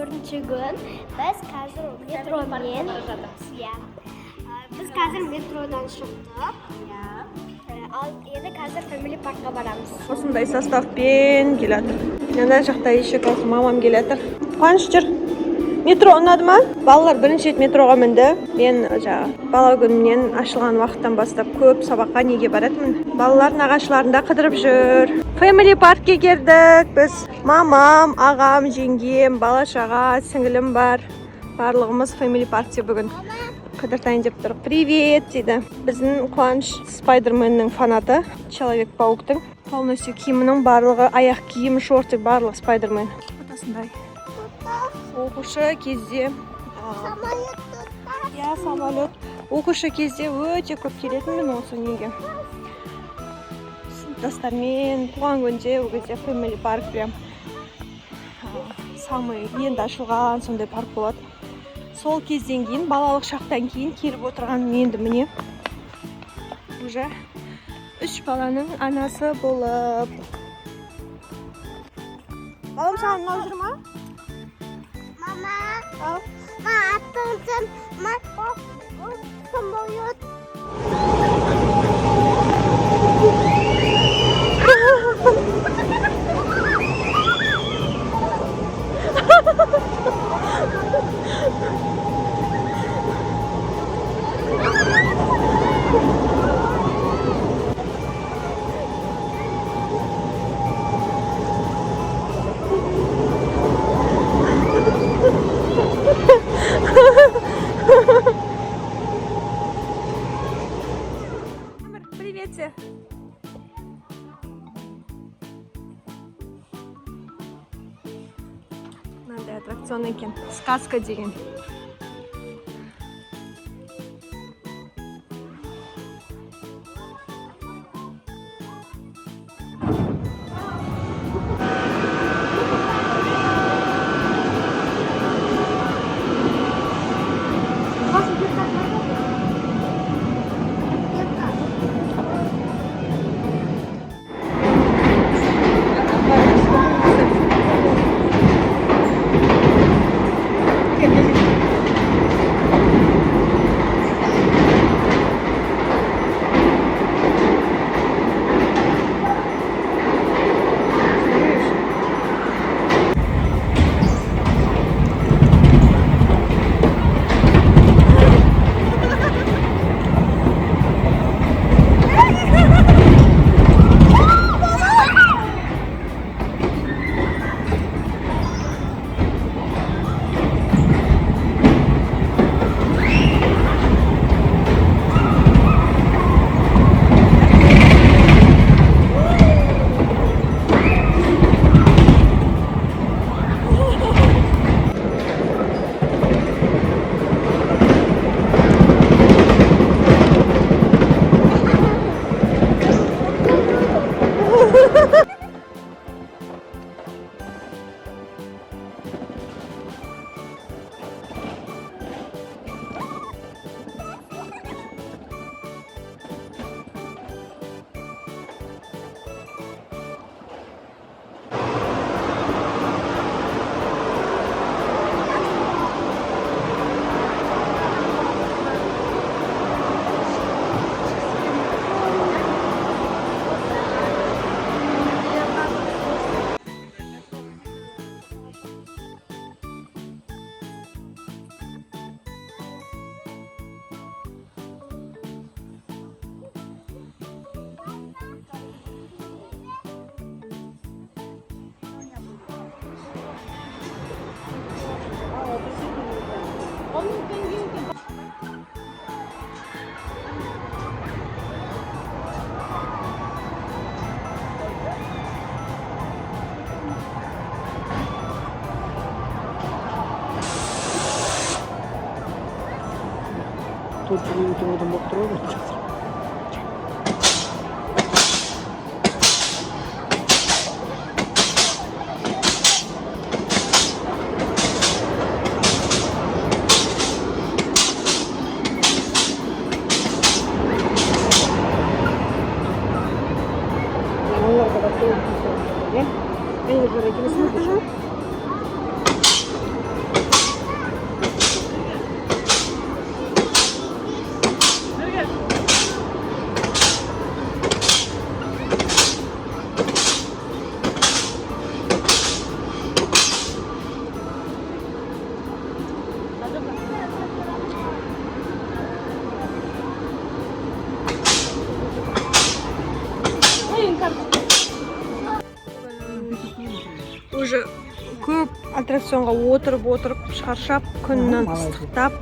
4-kun. Biz hozir metrodan Biz hozir metrodan chiqdik. Endi hozir Family Parkga boramiz. Осындай составпен келатыр. Мына жақта еще қазір мамам келатыр. Қуаныш жүр. Метро ұнады ма? Балалар бірінші рет метроға мінді. Мен бала күнімнен ашылған уақыттан бастап көп сабаққа неге баратынмын. Балалар нағашыларында қыдырып жүр. Family Parkке келдік. Біз мамам, ағам, жеңгем, бала-шаға, сіңілім бар. Барлығымыз Family Parkте бүгін қыдыртайын деп тұр. Привет дейді. Біздің Қуаныш Спайдерменнің фанаты. Человек-пауктың. Полностью киімінің барлығы, аяқ киім, шорты барлығы Спайдермен. Отасындай. Оқушы кезде самолет. Оқушы кезде өте көп келетінмін осы неге. Сыныптастармен туған күнде ол кезде Family Park прям самый енді ашылған сондай парк болады. Сол кезден кейін, балалық шақтан кейін келіп отырған енді міне уже 3 баланың анасы болып. Балам саған ұнап жүр ма? Mama, attım samolot. Привет. Мынандай аттракцион екен. Сказка деген. Тут минуту мог трогать. уже көп аттракционға отырып шаршап күннен ыстықтап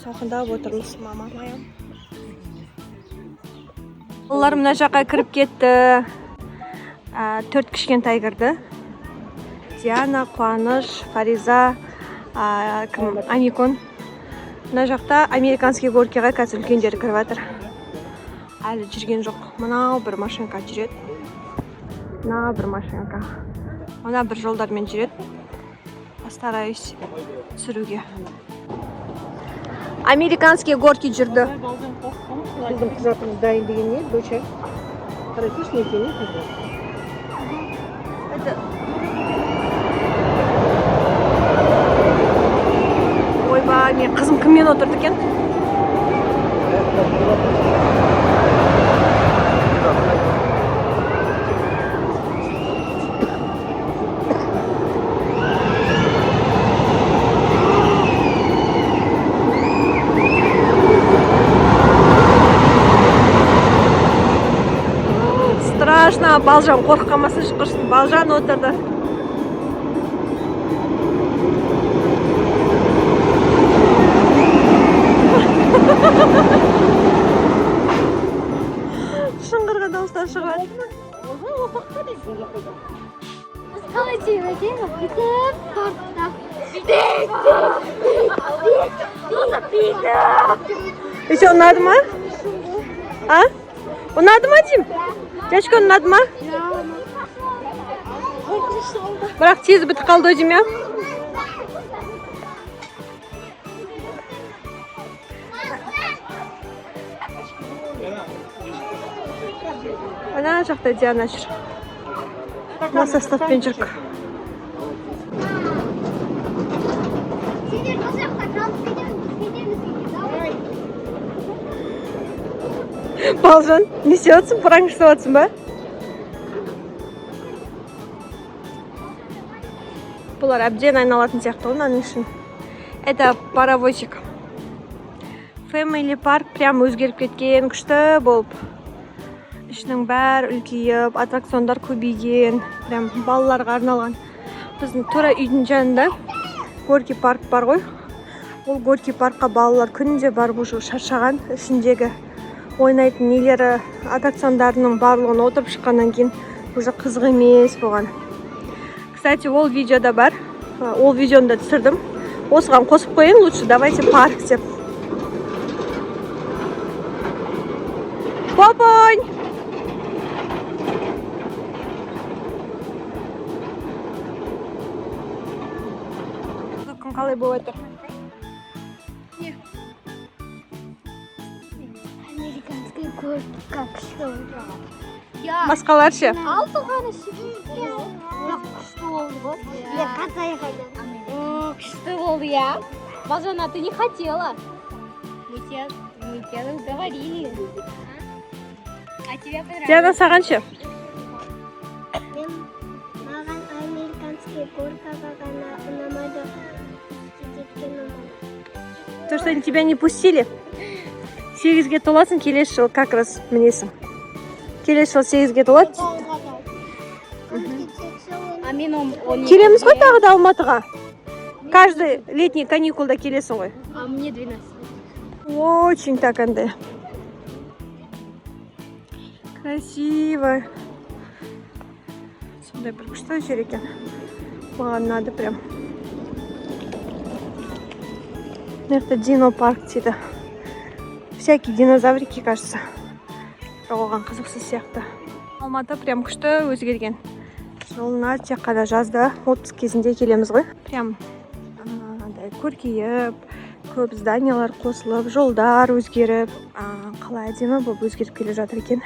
салқындап отырмыз мама моя. Олар мына жаққа кіріп кетті. 4 кішкентай кірді. Диана, Қуаныш, Фариза, Амикон. Мына жақта американский горкиға қазір үлкендері кіріп жатыр. Әлі жүрген жоқ. Мынау бір машинка жүреді. Мына бір машинка. Мына бір жолдармен жүреді. Постараюсь түсіруге. Американский горки жүрді. Біздің құжатымыз дайын деген не, доча? Пропишный екен, Ойбай, мен қызым кіммен отырды екен? Страшно, Балжан қорқамасы шықырсын. Балжан отырды. Шыңғырға дауыстар шығады. Біз қалай сөйлесең, бүйтіп тартып. Еще ұнады ма? А? Ұнады ма деймін? Дәшкі ұнады ма? Бірақ тез бітіп қалды деймін, я? Ана жақта Диана жүр. Мына составпен жүрік. Сендер бұл жақта қалып кетеміз. Балжан, не істеп пранк жасап ба? Бұлар әбден айналатын сияқты ғой мынаның үшін. Это паровозик. Family Park прям өзгеріп кеткен, күшті болып. Ішінің бәрі үлкейіп, аттракциондар көбейген, прям балаларға арналған. Біздің тура үйдің жанында Горки парк бар ғой. Ол Горки паркқа балалар күнде барып уже шаршаған, ішіндегі ойнайтын нелері, аттракциондарының барлығын отырып шыққаннан кейін уже қызық емес болған. Кстати, ол видеода бар. Ол видеоны да түсірдім. Осыған қосып қойын, лучше давайте парк деп. Попонь! Күн қалай болып отыр? Американский горки, как что? Басқалар ше? Алты ғана күшті болды ғой. Я қатайға күшті болды, я. Балжана, ты не хотела. Мы тебя уговорили. А тебе понравилось? Диана, саған ше? Маған американский горкаға ғана ұнамады. То, что они тебя не пустили. 8-ге толасың, келесі жыл как раз мінесің. Келесі жыл 8-ге толады. Келеміз ғой тағы да Алматыға. Каждый летний каникулда келесің ғой. А мне 12. Очень так андай. Красиво. Сондай бір күшті жер екен. Маған ұнады прям. Это дино парк дейді. Всякие динозаврики, кажется. Оған қызықсыз сияқты. Алматы прям күшті өзгерген. Жылына тек қана жазда отпуск кезінде келеміз ғой. Прям көркейіп, көп зданиялар қосылып, жолдар өзгеріп, қалай әдемі болып өзгеріп келе жатыр екен.